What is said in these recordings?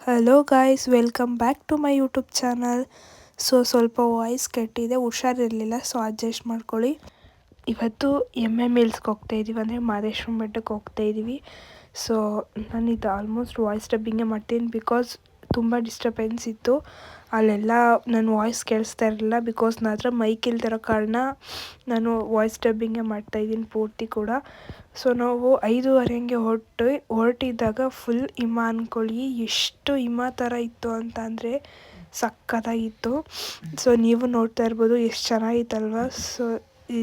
Hello guys, welcome back to my YouTube channel. ಸ್ವಲ್ಪ voice ಕೆಟ್ಟಿದೆ, ಹುಷಾರಿರಲಿಲ್ಲ, ಸೊ ಅಡ್ಜಸ್ಟ್ ಮಾಡ್ಕೊಳ್ಳಿ. ಇವತ್ತು MMHills ಹೋಗ್ತಾ ಇದ್ದೀವಿ, ಅಂದರೆ ಮಹದೇಶ್ವರನ ಬೆಟ್ಟಕ್ಕೆ ಹೋಗ್ತಾ ಇದ್ದೀವಿ. ಸೊ ನಾನಿದು ಆಲ್ಮೋಸ್ಟ್ ವಾಯ್ಸ್ ಡಬ್ಬಿಂಗೇ ಮಾಡ್ತೀನಿ, ಬಿಕಾಸ್ ತುಂಬ ಡಿಸ್ಟರ್ಬೆನ್ಸ್ ಇತ್ತು. ಅಲ್ಲೆಲ್ಲ ನನ್ನ ವಾಯ್ಸ್ ಕೇಳಿಸ್ತಾ ಇರಲಿಲ್ಲ, ಬಿಕಾಸ್ ನನ್ನ ಹತ್ರ ಮೈಕ್ ಇಲ್ದಿರೋ ಕಾರಣ ನಾನು ವಾಯ್ಸ್ ಡಬ್ಬಿಂಗೇ ಮಾಡ್ತಾಯಿದ್ದೀನಿ ಪೂರ್ತಿ ಕೂಡ. ಸೊ ನಾವು 5:30 ಹಂಗೆ ಹೊರಟಿದ್ದಾಗ ಫುಲ್ ಹಿಮ ಅಂದ್ಕೊಳ್ಳಿ. ಎಷ್ಟು ಹಿಮ ಥರ ಇತ್ತು ಅಂತ ಅಂದರೆ ಸಕ್ಕತ್ತಾಗಿತ್ತು. ಸೊ ನೀವು ನೋಡ್ತಾ ಇರ್ಬೋದು ಎಷ್ಟು ಚೆನ್ನಾಗಿತ್ತಲ್ವ. ಸೊ ಈ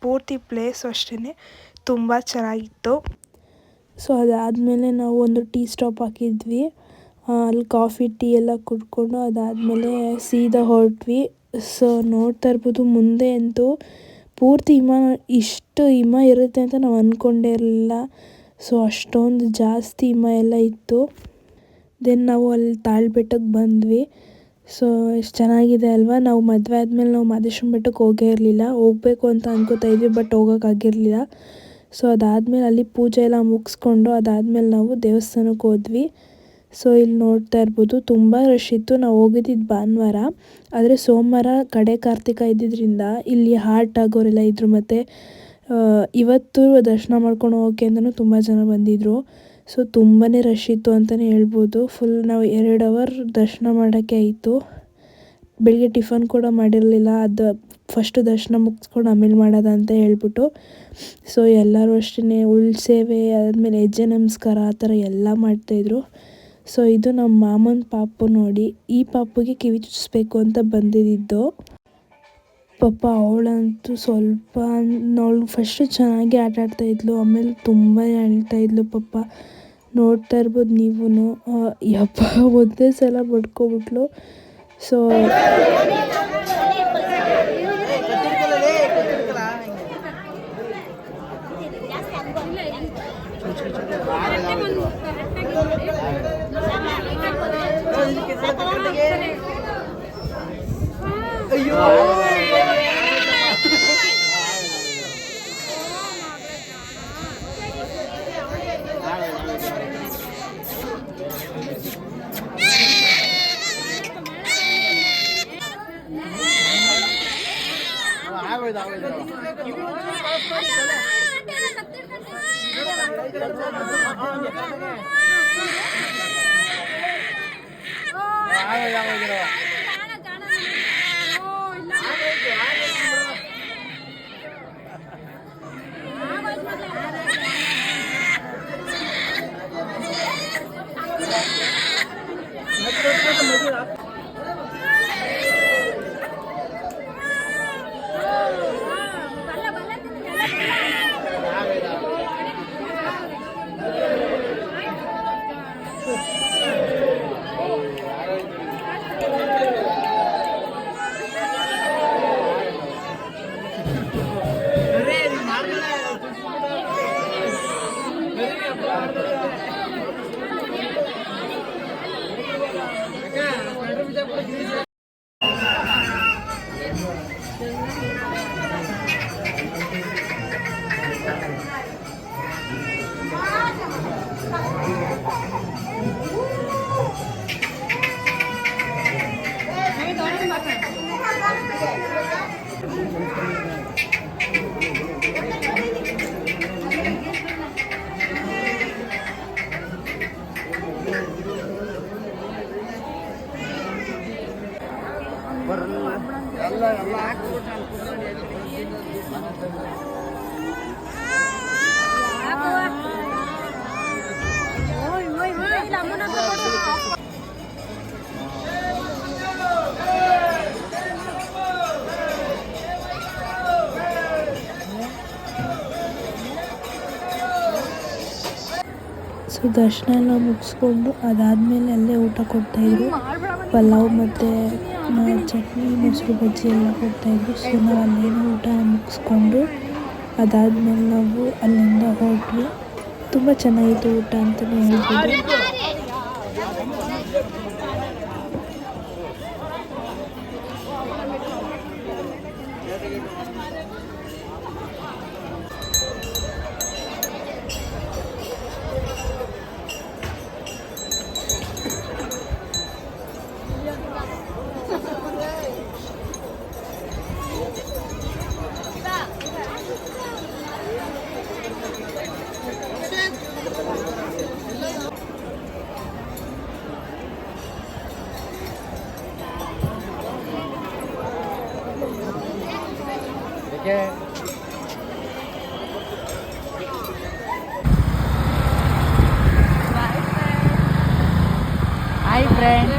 ಪೂರ್ತಿ ಪ್ಲೇಸು ಅಷ್ಟೇ ತುಂಬ ಚೆನ್ನಾಗಿತ್ತು. ಸೊ ಅದಾದಮೇಲೆ ನಾವು ಒಂದು ಟೀ ಸ್ಟಾಪ್ ಹಾಕಿದ್ವಿ. ಅಲ್ಲಿ ಕಾಫಿ ಟೀ ಎಲ್ಲ ಕುಡ್ಕೊಂಡು ಅದಾದಮೇಲೆ ಸೀದಾ ಹೊರಟ್ವಿ. ಸೊ ನೋಡ್ತಾ ಇರ್ಬೋದು ಮುಂದೆ ಅಂತೂ ಪೂರ್ತಿ ಇಷ್ಟು ಹಿಮ ಇರುತ್ತೆ ಅಂತ ನಾವು ಅಂದ್ಕೊಂಡೇ ಇರಲಿಲ್ಲ. ಸೊ ಅಷ್ಟೊಂದು ಜಾಸ್ತಿ ಹಿಮ ಎಲ್ಲ ಇತ್ತು. ದೆನ್ ನಾವು ಅಲ್ಲಿ ತಾಳ್ಬೆಟ್ಟಕ್ಕೆ ಬಂದ್ವಿ. ಸೊ ಎಷ್ಟು ಚೆನ್ನಾಗಿದೆ ಅಲ್ವಾ. ನಾವು ಮದುವೆ ಆದಮೇಲೆ ನಾವು ಮಹದೇಶ್ವರನ ಬೆಟ್ಟಕ್ಕೆ ಹೋಗೇ ಇರಲಿಲ್ಲ, ಹೋಗಬೇಕು ಅಂತ ಅನ್ಕೋತಾ ಇದ್ವಿ, ಬಟ್ ಹೋಗೋಕ್ಕಾಗಿರಲಿಲ್ಲ. ಸೊ ಅದಾದಮೇಲೆ ಅಲ್ಲಿ ಪೂಜೆ ಎಲ್ಲ ಮುಗಿಸ್ಕೊಂಡು ಅದಾದಮೇಲೆ ನಾವು ದೇವಸ್ಥಾನಕ್ಕೆ ಹೋದ್ವಿ. ಸೊ ಇಲ್ಲಿ ನೋಡ್ತಾ ಇರ್ಬೋದು ತುಂಬ ರಶ್ ಇತ್ತು. ನಾವು ಹೋಗಿದ್ದಿದ್ದು ಭಾನುವಾರ, ಆದರೆ ಸೋಮವಾರ ಕಡೆ ಕಾರ್ತಿಕ ಇದ್ದಿದ್ದರಿಂದ ಇಲ್ಲಿ ಹಾರ್ಟ್ ಆಗೋರೆಲ್ಲ ಇದ್ದರು. ಮತ್ತು ಇವತ್ತು ದರ್ಶನ ಮಾಡ್ಕೊಂಡು ಹೋಗೋಕ್ಕೆ ಅಂತಲೂ ತುಂಬ ಜನ ಬಂದಿದ್ದರು. ಸೊ ತುಂಬಾ ರಶ್ ಇತ್ತು ಅಂತಲೇ ಹೇಳ್ಬೋದು. ಫುಲ್ ನಾವು 2 ಅವರ್ ದರ್ಶನ ಮಾಡೋಕ್ಕೆ ಆಯಿತು. ಬೆಳಿಗ್ಗೆ ಟಿಫನ್ ಕೂಡ ಮಾಡಿರಲಿಲ್ಲ, ಅದು ಫಸ್ಟು ದರ್ಶನ ಮುಗಿಸ್ಕೊಂಡು ಆಮೇಲೆ ಮಾಡೋದ ಅಂತ ಹೇಳ್ಬಿಟ್ಟು. ಸೊ ಎಲ್ಲರೂ ಅಷ್ಟೇ ಉಳ್ಸೇವೆ ಆದಮೇಲೆ ಹೆಜ್ಜೆ ನಮಸ್ಕಾರ ಆ ಥರ ಎಲ್ಲ ಮಾಡ್ತಾಯಿದ್ರು. ಸೊ ಇದು ನಮ್ಮ ಮಾಮನ ಪಾಪು ನೋಡಿ. ಈ ಪಾಪುಗೆ ಕಿವಿ ಚುಚ್ಚಿಸ್ಬೇಕು ಅಂತ ಬಂದಿದ್ದು. ಪಾಪ ಅವಳಂತೂ ಸ್ವಲ್ಪ ಅವಳು ಫಸ್ಟು ಚೆನ್ನಾಗಿ ಆಟ ಆಡ್ತಾಯಿದ್ಲು, ಆಮೇಲೆ ತುಂಬ ಅಳ್ತಾಯಿದ್ಲು ಪಾಪ. ನೋಡ್ತಾ ಇರ್ಬೋದು ನೀವು. ಯಪ್ಪ ಒಂದೇ ಸಲ ಬಡ್ಕೊಬಿಟ್ಲು. ಸೊ ದರ್ಶನ ಎಲ್ಲ ಮುಗಿಸ್ಕೊಂಡು ಅದಾದಮೇಲೆ ಅಲ್ಲೇ ಊಟ ಕೊಡ್ತಾಯಿದ್ರು. ಪಲಾವ್ ಮತ್ತು ಚಟ್ನಿ, ಮೊಸರು ಬಜ್ಜಿ ಎಲ್ಲ ಕೊಡ್ತಾಯಿದ್ರು. ಸೊ ನಾವು ಅಲ್ಲೇನೋ ಊಟ ಮುಗಿಸ್ಕೊಂಡು ಅದಾದಮೇಲೆ ನಾವು ಅಲ್ಲಿಂದ ಹೊರಟ್ವಿ. ತುಂಬ ಚೆನ್ನಾಗಿತ್ತು ಊಟ ಅಂತಲೇ ಹೇಳ್ಬೋದು. Hi friend.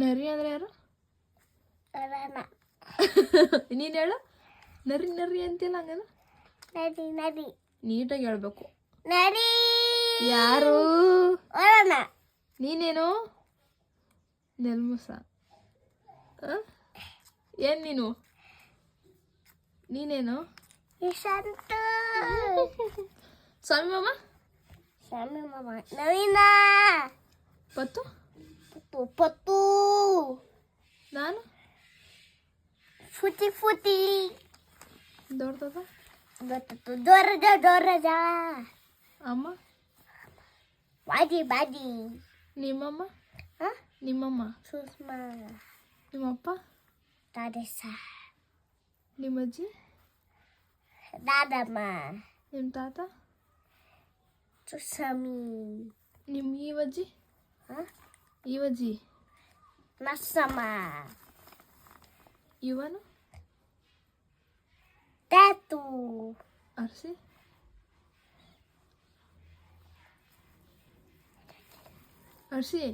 ನರಿ ಅಂದ್ರೆ ಯಾರು? ನೀನು ಹೇಳು. ನರಿ ನರಿ ಅಂತಿಲ್ಲ ಹಂಗನ. ನರಿ ನರಿ ನೀಟಾಗಿ ಹೇಳ್ಬೇಕು. ನರಿ ಯಾರು? ನೀನೇನು? ನೆಲ್ಮುಸ. ಏನ್ ನೀನು? ನೀನೇನು? ಸ್ವಾಮಿ ಮಾಮ. ಸ್ವಾಮಿ ಮಾಮ. ನವೀನ. ಪತ್ತು. ಪತ್ತು ಪತ್ತು. ನಾನು ಫುಟಿ ಫುಟಿ. ದೊಡ್ಡದ. ಗೊತ್ತು ದೊರಜ ದೊರಜ. ಅಮ್ಮ. ಬಾಜಿ ಬಾಜಿ. ನಿಮ್ಮಮ್ಮ. ನಿಮ್ಮಮ್ಮ. ಸುಷ್ಮಾ. ನಿಮ್ಮಪ್ಪ. ತಾದೇಶ. ನಿಮ್ಮಜ್ಜಿ. ದಾದಮ್ಮ. ನಿಮ್ಮ ತಾತ. ಸುಸಮಿ. ನಿಮ್ಮ ಈವಜ್ಜಿ. ಈವಜ್ಜಿ. ನಸಮ್ಮ. ಇವನು. ಟ್ಯಾಟು. ಅರ್ಸಿ. ಅರ್ಸಿ.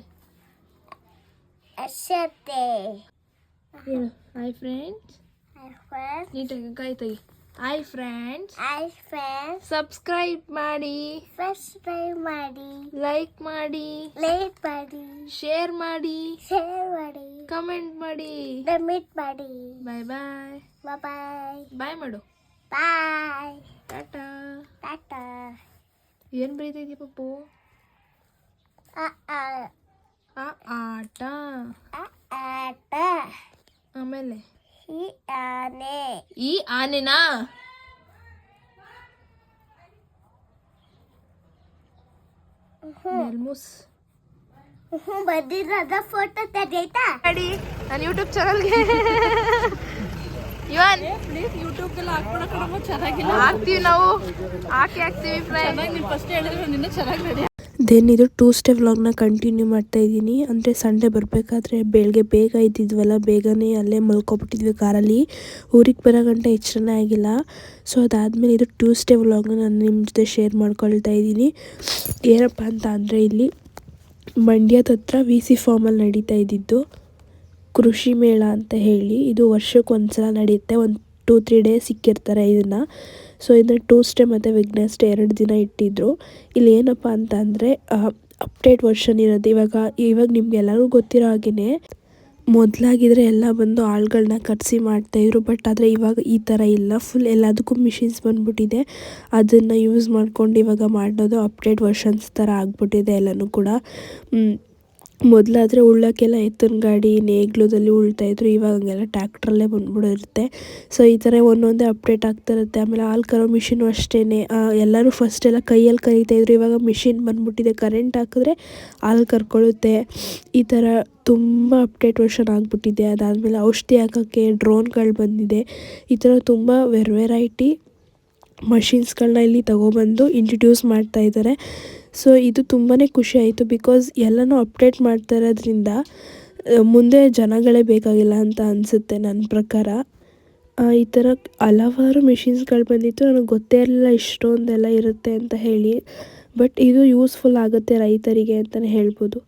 ಅಶತೆ. ಹೇಳು. Hi friends. Hi friends. ನೀಟಾಗಿ ಕಾಯಿ ತೆಗಿ. Hi friends. Hi friends. Subscribe ಮಾಡಿ. ಸಬ್ಸ್ಕ್ರೈಬ್ ಮಾಡಿ. ಲೈಕ್ ಮಾಡಿ. ಲೈಕ್ ಮಾಡಿ. ಶೇರ್ ಮಾಡಿ. ಶೇರ್ ಮಾಡಿ. ಕಮೆಂಟ್ ಮಾಡಿ. ಕಮೆಂಟ್ ಮಾಡಿ. ಬಾಯ್ ಬಾಯ್. ಬಾಯ್ ಬಾಯ್ ಮಾಡು. ಬಾಯ್. ಟಾಟಾ. ಟಾಟಾ. ಏನು ಬರೀತಾ ಇದೀಯ ಪಪ್ಪು? ಆಟ. ಆಟ. ಆಮೇಲೆ ಈ ಆನೆ. ಈ ಆನೆನಾ? ನೆಲ್ಮುಸ್. ಬಂದಿರೋದ ಫೋಟೋ ತೆಗೆಯ್ತಾ ನೋಡಿ ನನ್ನ ಯೂಟ್ಯೂಬ್ ಚಾನಲ್ಗೆ. ಇವನ್ ಪ್ಲೀಸ್ ಯೂಟ್ಯೂಬ್ಗೆಲ್ಲ ಹಾಕ್ಬಿಡೋಣ. ಚೆನ್ನಾಗಿಲ್ಲ. ಹಾಕ್ತೀವಿ ನಾವು. ಹಾಕ್ತೀವಿ ಫ್ರೆಂಡ್. ನೀವು ಫಸ್ಟ್ ಹೇಳಿದ್ರೆ ನಿನ್ನ ಚೆನ್ನಾಗಿ ರೆಡಿ. ದೆನ್ ಇದು ಟ್ಯೂಸ್ಡೇ ವ್ಲಾಗ್ನ ಕಂಟಿನ್ಯೂ ಮಾಡ್ತಾ ಇದ್ದೀನಿ. ಅಂದರೆ ಸಂಡೇ ಬರಬೇಕಾದ್ರೆ ಬೆಳಗ್ಗೆ ಬೇಗ ಇದ್ದಿದ್ವಲ್ಲ, ಬೇಗನೆ ಅಲ್ಲೇ ಮಲ್ಕೊಬಿಟ್ಟಿದ್ವಿ ಕಾರಲ್ಲಿ. ಊರಿಗೆ ಬರೋ ಗಂಟೆ ಎಚ್ಚರನೇ ಆಗಿಲ್ಲ. ಸೊ ಅದಾದಮೇಲೆ ಇದು ಟ್ಯೂಸ್ಡೇ ವ್ಲಾಗ್ನ ನಾನು ನಿಮ್ಮ ಜೊತೆ ಶೇರ್ ಮಾಡ್ಕೊಳ್ತಾ ಇದ್ದೀನಿ. ಏನಪ್ಪ ಅಂತ ಅಂದರೆ ಇಲ್ಲಿ ಮಂಡ್ಯದ ಹತ್ರ VC ಫಾರ್ಮಲ್ಲಿ ನಡೀತಾ ಇದ್ದಿದ್ದು ಕೃಷಿ ಮೇಳ ಅಂತ ಹೇಳಿ. ಇದು ವರ್ಷಕ್ಕೊಂದ್ಸಲ ನಡೆಯುತ್ತೆ. ಒಂದು 2-3 ಡೇಸ್ ಸಿಕ್ಕಿರ್ತಾರೆ ಇದನ್ನು. ಸೊ ಇದನ್ನು ಟ್ಯೂಸ್ಡೇ ಮತ್ತು ವೆಡ್ನೆಸ್ಡೇ 2 ದಿನ ಇಟ್ಟಿದ್ದರು. ಇಲ್ಲಿ ಏನಪ್ಪ ಅಂತ ಅಂದರೆ ಅಪ್ಡೇಟ್ ವರ್ಷನ್ ಇರೋದು. ಇವಾಗ ನಿಮ್ಗೆಲ್ಲರಿಗೂ ಗೊತ್ತಿರೋ ಹಾಗೆಯೇ ಮೊದಲಾಗಿದ್ರೆ ಎಲ್ಲ ಬಂದು ಆಳುಗಳನ್ನ ಕರೆಸಿ ಮಾಡ್ತಾಯಿದ್ರು. ಬಟ್ ಆದರೆ ಇವಾಗ ಈ ಥರ ಇಲ್ಲ. ಫುಲ್ ಎಲ್ಲದಕ್ಕೂ ಮಿಷಿನ್ಸ್ ಬಂದ್ಬಿಟ್ಟಿದೆ. ಅದನ್ನು ಯೂಸ್ ಮಾಡ್ಕೊಂಡು ಇವಾಗ ಮಾಡೋದು ಅಪ್ಡೇಟ್ ವರ್ಷನ್ಸ್ ಥರ ಆಗ್ಬಿಟ್ಟಿದೆ ಎಲ್ಲನೂ ಕೂಡ. ಮೊದಲಾದರೆ ಉಳ್ಳೋಕ್ಕೆಲ್ಲ ಎತ್ತಿನ ಗಾಡಿ ನೇಗ್ಲುದಲ್ಲಿ ಉಳ್ತಾಯಿದ್ರು. ಇವಾಗ ಹಂಗೆಲ್ಲ ಟ್ಯಾಕ್ಟ್ರಲ್ಲೇ ಬಂದ್ಬಿಡಿರುತ್ತೆ. ಸೊ ಈ ಥರ ಒಂದೊಂದೇ ಅಪ್ಡೇಟ್ ಆಗ್ತಿರುತ್ತೆ. ಆಮೇಲೆ ಹಾಲು ಕರೋ ಮಿಷಿನು ಅಷ್ಟೇ. ಎಲ್ಲರೂ ಫಸ್ಟೆಲ್ಲ ಕೈಯಲ್ಲಿ ಕರೀತಾಯಿದ್ರು. ಇವಾಗ ಮಿಷಿನ್ ಬಂದ್ಬಿಟ್ಟಿದೆ. ಕರೆಂಟ್ ಹಾಕಿದ್ರೆ ಹಾಲು ಕರ್ಕೊಳ್ಳುತ್ತೆ. ಈ ಥರ ತುಂಬ ಅಪ್ಡೇಟ್ ವರ್ಷನ್ ಆಗಿಬಿಟ್ಟಿದೆ. ಅದಾದಮೇಲೆ ಔಷಧಿ ಹಾಕೋಕ್ಕೆ ಡ್ರೋನ್ಗಳು ಬಂದಿದೆ. ಈ ಥರ ತುಂಬ ವೆರೈಟಿ ಮಷಿನ್ಸ್ಗಳನ್ನ ಇಲ್ಲಿ ತಗೊಬಂದು ಇಂಟ್ರಡ್ಯೂಸ್ ಮಾಡ್ತಾಯಿದ್ದಾರೆ. ಸೊ ಇದು ತುಂಬಾ ಖುಷಿ ಆಯಿತು. ಬಿಕಾಸ್ ಎಲ್ಲನೂ ಅಪ್ಡೇಟ್ ಮಾಡ್ತಾ ಇರೋದ್ರಿಂದ ಮುಂದೆ ಜನಗಳೇ ಬೇಕಾಗಿಲ್ಲ ಅಂತ ಅನಿಸುತ್ತೆ ನನ್ನ ಪ್ರಕಾರ. ಈ ಥರ ಹಲವಾರು ಮಿಷಿನ್ಸ್ಗಳು ಬಂದಿತ್ತು. ನನಗೆ ಗೊತ್ತೇ ಇರಲಿಲ್ಲ ಇಷ್ಟೊಂದೆಲ್ಲ ಇರುತ್ತೆ ಅಂತ ಹೇಳಿ. ಬಟ್ ಇದು ಯೂಸ್ಫುಲ್ ಆಗುತ್ತೆ ರೈತರಿಗೆ ಅಂತಲೇ ಹೇಳ್ಬೋದು.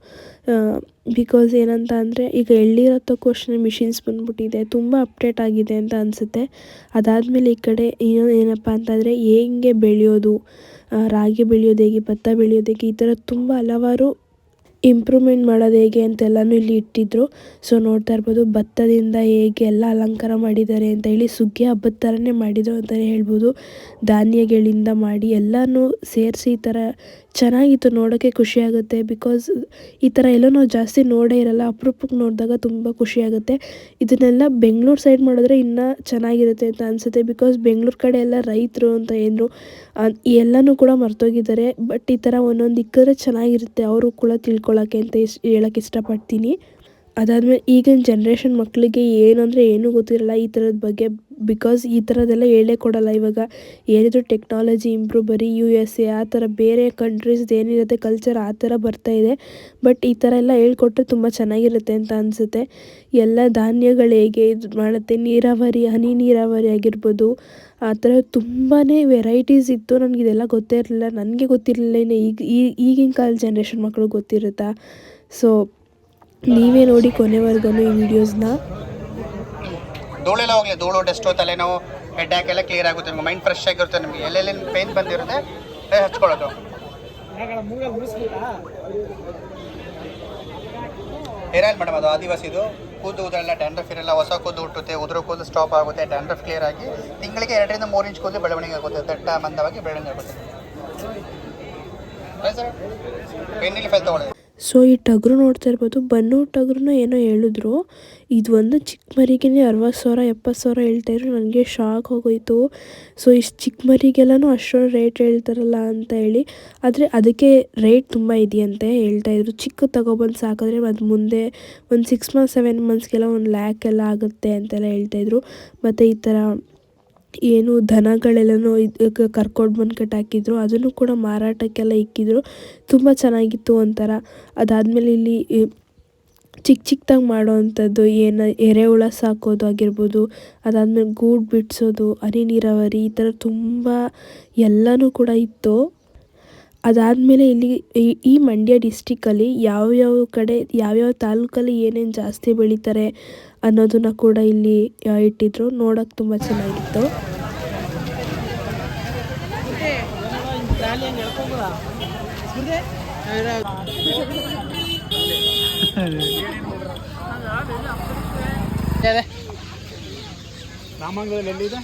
ಬಿಕಾಸ್ ಏನಂತ ಅಂದರೆ ಈಗ ಎಳ್ಳಿರತ್ತಕ್ಕೂ ಅಷ್ಟೇ ಮಿಷಿನ್ಸ್ ಬಂದ್ಬಿಟ್ಟಿದೆ. ತುಂಬ ಅಪ್ಡೇಟ್ ಆಗಿದೆ ಅಂತ ಅನಿಸುತ್ತೆ. ಅದಾದಮೇಲೆ ಈ ಕಡೆ ಏನಪ್ಪ ಅಂತಂದರೆ ಹೇಗೆ ಬೆಳೆಯೋದು, ರಾಗಿ ಬೆಳೆಯೋದು ಹೇಗೆ, ಭತ್ತ ಬೆಳೆಯೋದು ಹೇಗೆ, ಈ ಥರ ತುಂಬ ಹಲವಾರು ಇಂಪ್ರೂವ್ಮೆಂಟ್ ಮಾಡೋದು ಹೇಗೆ ಅಂತೆಲ್ಲನೂ ಇಲ್ಲಿ ಇಟ್ಟಿದ್ದರು. ಸೊ ನೋಡ್ತಾ ಇರ್ಬೋದು ಭತ್ತದಿಂದ ಹೇಗೆ ಎಲ್ಲ ಅಲಂಕಾರ ಮಾಡಿದ್ದಾರೆ ಅಂತ ಹೇಳಿ. ಸುಗ್ಗಿ ಹಬ್ಬದ ಥರನೇ ಮಾಡಿದರು ಅಂತಲೇ ಹೇಳ್ಬೋದು. ಧಾನ್ಯಗಳಿಂದ ಮಾಡಿ ಎಲ್ಲನೂ ಸೇರಿಸಿ ಈ ಥರ ಚೆನ್ನಾಗಿತ್ತು. ನೋಡೋಕ್ಕೆ ಖುಷಿಯಾಗುತ್ತೆ. ಬಿಕಾಸ್ ಈ ಥರ ಎಲ್ಲೋ ನಾವು ಜಾಸ್ತಿ ನೋಡೇ ಇರೋಲ್ಲ. ಅಪರೂಪಕ್ಕೆ ನೋಡಿದಾಗ ತುಂಬ ಖುಷಿಯಾಗುತ್ತೆ. ಇದನ್ನೆಲ್ಲ ಬೆಂಗಳೂರು ಸೈಡ್ ಮಾಡಿದ್ರೆ ಇನ್ನೂ ಚೆನ್ನಾಗಿರುತ್ತೆ ಅಂತ ಅನಿಸುತ್ತೆ. ಬಿಕಾಸ್ ಬೆಂಗಳೂರು ಕಡೆ ಎಲ್ಲ ರೈತರು ಅಂತ ಏನಾರು ಎಲ್ಲನೂ ಕೂಡ ಮರ್ತೋಗಿದ್ದಾರೆ. ಬಟ್ ಈ ಥರ ಒಂದೊಂದು ಇಕ್ಕಿದ್ರೆ ಚೆನ್ನಾಗಿರುತ್ತೆ ಅವರು ಕೂಡ ತಿಳ್ಕೊಳ್ಳೋಕ್ಕೆ ಅಂತ ಹೇಳೋಕ್ಕೆ ಇಷ್ಟಪಡ್ತೀನಿ. ಅದಾದಮೇಲೆ ಈಗಿನ ಜನ್ರೇಷನ್ ಮಕ್ಕಳಿಗೆ ಏನು ಅಂದರೆ ಏನೂ ಗೊತ್ತಿರಲ್ಲ ಈ ಥರದ ಬಗ್ಗೆ. ಬಿಕಾಸ್ ಈ ಥರದ್ದೆಲ್ಲ ಹೇಳೇ ಕೊಡಲ್ಲ ಇವಾಗ. ಏನಿದ್ರು ಟೆಕ್ನಾಲಜಿ ಇಂಪ್ರೂವ್ ಬರೀ USA ಆ ಥರ ಬೇರೆ ಕಂಟ್ರೀಸ್ದು ಏನಿರುತ್ತೆ ಕಲ್ಚರ್ ಆ ಥರ ಬರ್ತಾಯಿದೆ. ಬಟ್ ಈ ಥರ ಎಲ್ಲ ಹೇಳ್ಕೊಟ್ರೆ ತುಂಬ ಚೆನ್ನಾಗಿರುತ್ತೆ ಅಂತ ಅನಿಸುತ್ತೆ. ಎಲ್ಲ ಧಾನ್ಯಗಳು ಹೇಗೆ ಇದು ಮಾಡುತ್ತೆ, ನೀರಾವರಿ, ಹನಿ ನೀರಾವರಿ ಆಗಿರ್ಬೋದು, ಆ ಥರ ತುಂಬಾ ವೆರೈಟೀಸ್ ಇತ್ತು. ನನಗಿದೆಲ್ಲ ಗೊತ್ತೇ ಇರಲಿಲ್ಲ. ನನಗೆ ಗೊತ್ತಿರಲಿಲ್ಲ, ಇನ್ನು ಈಗಿನ ಕಾಲದ ಜನ್ರೇಷನ್ ಮಕ್ಕಳು ಗೊತ್ತಿರುತ್ತಾ. ಸೊ ನೀವೇ ನೋಡಿ ಕೊನೆವರೆಗೂ ಈ ವಿಡಿಯೋಸ್ನ. ಧೂಳೆಲ್ಲ ಹೋಗಲಿ, ಧೂಳು, ಡಸ್ಟು, ತಲೆನೋವು, ಹೆಡ್ ಎಲ್ಲ ಕ್ಲಿಯರ್ ಆಗುತ್ತೆ. ನಿಮ್ಗೆ ಮೈಂಡ್ ಫ್ರೆಶ್ ಆಗಿರುತ್ತೆ. ನಿಮಗೆ ಎಲ್ಲೆಲ್ಲಿ ಪೇನ್ ಬಂದಿರುತ್ತೆ ಹಚ್ಕೊಳ್ಳೋದು. ಹೇರ್ ಆಯಿಲ್ ಮೇಡಮ್, ಅದು ಆದಿವಾಸಿದು. ಕೂದು ಉದರೆಲ್ಲ ಡ್ಯಾಂಡ್ರಫ್ ಇರಲ್ಲ, ಹೊಸ ಕೂದು ಹುಟ್ಟುತ್ತೆ, ಉದುರು ಕೂದು ಸ್ಟಾಪ್ ಆಗುತ್ತೆ, ಡ್ಯಾಂಡ್ರಫ್ ಕ್ಲಿಯರ್ ಆಗಿ ತಿಂಗಳಿಗೆ 2 ರಿಂದ 3 ಇಂಚ್ ಕೂದಲು ಬೆಳವಣಿಗೆ ಆಗುತ್ತೆ, ದಟ್ಟ ಮಂದವಾಗಿ ಬೆಳವಣಿಗೆ ಆಗುತ್ತೆ. ಸರ್ ಪೇನ್ ರಿಲೀಫ್ ಅಲ್ಲಿ ತಗೊಳ್ಳಿ. ಸೊ ಈ ಟಗರು ನೋಡ್ತಾ ಇರ್ಬೋದು, ಬನ್ನು ಟಗರುನ ಏನೋ ಹೇಳಿದ್ರು. ಇದು ಒಂದು ಚಿಕ್ಕ ಮರಿಗೆ 60,000 70,000 ಹೇಳ್ತಾಯಿದ್ರು. ನನಗೆ ಶಾಕ್ ಹೋಗೋಯಿತು. ಸೊ ಇಷ್ಟು ಚಿಕ್ಕ ಮರಿಗೆಲ್ಲನೂ ಅಷ್ಟೊಂದು ರೇಟ್ ಹೇಳ್ತಾರಲ್ಲ ಅಂತ ಹೇಳಿ. ಆದರೆ ಅದಕ್ಕೆ ರೇಟ್ ತುಂಬ ಇದೆಯಂತೆ ಹೇಳ್ತಾಯಿದ್ರು. ಚಿಕ್ಕ ತಗೊಬಂದು ಸಾಕಿದ್ರೆ ಅದು ಮುಂದೆ ಒಂದು 6 months 7 monthsಗೆಲ್ಲ 1 lakh ಎಲ್ಲ ಆಗುತ್ತೆ ಅಂತೆಲ್ಲ ಹೇಳ್ತಾಯಿದ್ರು. ಮತ್ತು ಈ ಥರ ಏನು ದನಗಳೆಲ್ಲನೂ ಕರ್ಕೊಂಡು ಬಂದು ಕಟ್ಟಾಕಿದ್ರು, ಅದನ್ನು ಕೂಡ ಮಾರಾಟಕ್ಕೆಲ್ಲ ಇಕ್ಕಿದ್ರು. ತುಂಬ ಚೆನ್ನಾಗಿತ್ತು ಒಂಥರ. ಅದಾದಮೇಲೆ ಇಲ್ಲಿ ಚಿಕ್ಕದಾಗಿ ಮಾಡೋ ಅಂಥದ್ದು ಎರೆಹುಳ ಸಾಕೋದು ಆಗಿರ್ಬೋದು, ಅದಾದಮೇಲೆ ಗೂಡು ಬಿಡಿಸೋದು, ಹನಿ ನೀರಾವರಿ, ಈ ಥರ ತುಂಬ ಎಲ್ಲನೂ ಕೂಡ ಇತ್ತು. ಅದಾದಮೇಲೆ ಇಲ್ಲಿ ಈ ಮಂಡ್ಯ ಡಿಸ್ಟಿಕಲ್ಲಿ ಯಾವ್ಯಾವ ಕಡೆ ಯಾವ್ಯಾವ ತಾಲೂಕಲ್ಲಿ ಏನೇನು ಜಾಸ್ತಿ ಬೆಳೀತಾರೆ ಅನ್ನೋದನ್ನು ಕೂಡ ಇಲ್ಲಿ ಇಟ್ಟಿದ್ರು. ನೋಡೋಕ್ಕೆ ತುಂಬ ಚೆನ್ನಾಗಿತ್ತು. ರಾಮಂಗಲದಲ್ಲಿ ಎಲ್ಲಿದೆ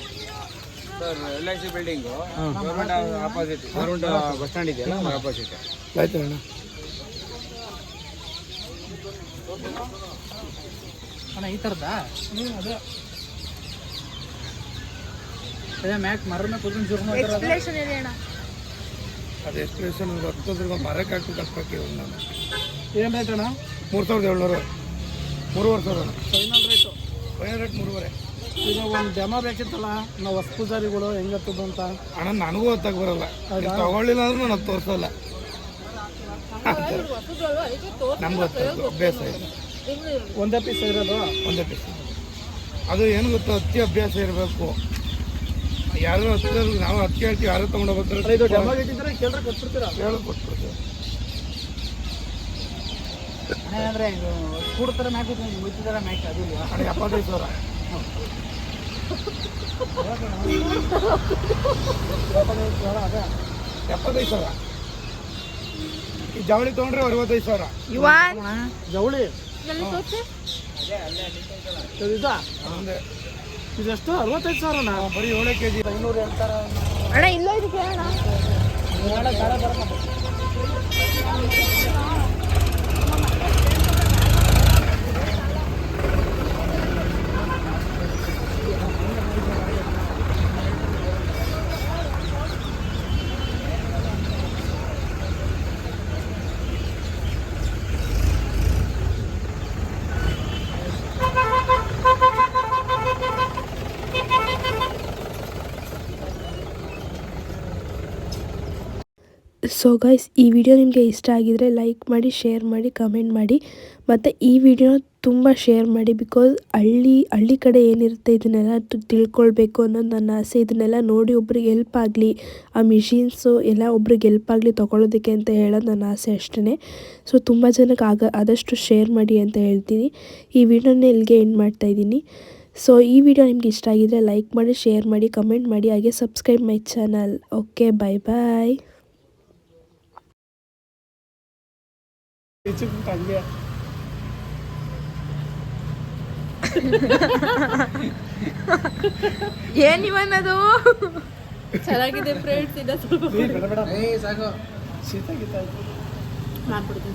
sir? LIC building government opposite, government bus stand ಇದೆಯಲ್ಲ ಆಪೋಸಿಟ್. ಆಯ್ತು ಅಣ್ಣ. ಅಣ್ಣ ಈ ಥರದ್ದಾ? ಅದೇ ಮ್ಯಾಕ್ ಮರದ ಕುದುರೆ ಜೋರು ಎಕ್ಸ್ಪ್ಲೇಷನ್ ಇದೆ ಅಣ್ಣ. ಅದು ಎಕ್ಸ್ಪ್ರೆಷನ್ ಹತ್ತೋದ್ರಿಗೆ ಮರಕ್ಕೆ ಹಾಕಿ ಕಟ್ಟಾಕಿ ನಾನು. ಏನು ರೇಟ್ ಅಣ್ಣ? 3,700. 3,500 ಫೈನಲ್ ರೇಟು. Final rate 3,500. ಈಗ ಒಂದು ಡೆಮೋ ಬೇಕಿತ್ತಲ್ಲ ನಾವು ಹೊಸ ಪೂಜಾರಿಗಳು ಹೆಂಗತ್ತದು ಅಂತ. ಅಣ್ಣ ನನಗೂ ಹೊತ್ತಾಗ ಬರಲ್ಲ, ತಗೊಳ್ಳಿಲ್ಲ ಅಂದ್ರೆ ನಾನು ತೋರಿಸಲ್ಲ. ನಮ್ಗೆ ಗೊತ್ತಾಯ್ತು, ಅಭ್ಯಾಸ ಇದೆ. ಒಂದೇ ಪೀಸ್ ಇರೋದು? ಒಂದೇ ಪೀಸ್. ಅದು ಏನು ಗೊತ್ತಾ, ಅತಿ ಅಭ್ಯಾಸ ಇರಬೇಕು. ಯಾರು ಹತ್ತಿರ ನಾವು ಹತ್ತಿ ಹೇಳ್ತೀವಿ, ಯಾರು ತೊಗೊಂಡೋಗ್ತಾರೆ. ಇದು ಡೆಮೋ ಇಟ್ಟಿದ್ರೆ ಕೇಳ್ರೆ ಕೊಟ್ಬಿಡ್ತೀರಾ? ಕೊಟ್ಬಿಡ್ತೀವಿ. ಅಂದರೆ ಇದು ಕೂಡ್ತಾರ ಮ್ಯಾಕ್ ಮುಚ್ಚಿದಾರ ಮ್ಯಾಕ್ ಅದು ಇಲ್ವಾ? 75,000. 75,000. ಈ ಜವಳಿ ತೊಗೊಂಡ್ರೆ 65,000. ಜವಳಿ ಇದಾ? ಇದೆಷ್ಟು? 65,000ನಾ? ಬರೀ 7 kg 500 ಹೇಳ್ತಾರೆ ಅಣ್ಣ. ಇಲ್ಲ ಇದು ಕೇಳೋಣ. ಸೊ ಗೈಸ್, ಈ ವಿಡಿಯೋ ನಿಮಗೆ ಇಷ್ಟ ಆಗಿದರೆ ಲೈಕ್ ಮಾಡಿ, ಶೇರ್ ಮಾಡಿ, ಕಮೆಂಟ್ ಮಾಡಿ. ಮತ್ತು ಈ ವಿಡಿಯೋನ ತುಂಬ ಶೇರ್ ಮಾಡಿ. ಬಿಕಾಸ್ ಹಳ್ಳಿ ಕಡೆ ಏನಿರುತ್ತೆ ಇದನ್ನೆಲ್ಲ ತಿಳ್ಕೊಳ್ಬೇಕು ಅನ್ನೋದು ನನ್ನ ಆಸೆ. ಇದನ್ನೆಲ್ಲ ನೋಡಿ ಒಬ್ರಿಗೆ ಹೆಲ್ಪ್ ಆಗಲಿ, ಆ ಮಿಷಿನ್ಸು ಎಲ್ಲ ಒಬ್ರಿಗೆ ಹೆಲ್ಪ್ ಆಗಲಿ ತೊಗೊಳೋದಕ್ಕೆ ಅಂತ ಹೇಳೋದು ನನ್ನ ಆಸೆ ಅಷ್ಟೇ. ಸೊ ತುಂಬ ಜನಕ್ಕೆ ಆದಷ್ಟು ಶೇರ್ ಮಾಡಿ ಅಂತ ಹೇಳ್ತೀನಿ. ಈ ವಿಡಿಯೋನ ಇಲ್ಲಿಗೆ ಎಂಡ್ ಮಾಡ್ತಾಯಿದ್ದೀನಿ. ಸೊ ಈ ವಿಡಿಯೋ ನಿಮ್ಗೆ ಇಷ್ಟ ಆಗಿದರೆ ಲೈಕ್ ಮಾಡಿ, ಶೇರ್ ಮಾಡಿ, ಕಮೆಂಟ್ ಮಾಡಿ, ಹಾಗೆ ಸಬ್ಸ್ಕ್ರೈಬ್ ಮೈ ಚಾನಲ್. ಓಕೆ, ಬಾಯ್ ಬಾಯ್. ಏನಿವನ್ನದು ಚೆನ್ನಾಗಿದೆ ಫ್ರೆಂಡ್ಸ್. ಇಲ್ಲ ಸ್ವಲ್ಪ ಸಾಕು, ಶೀತ ಗೀತ ಮಾಡ್ಬಿಡ್ತೀನಿ.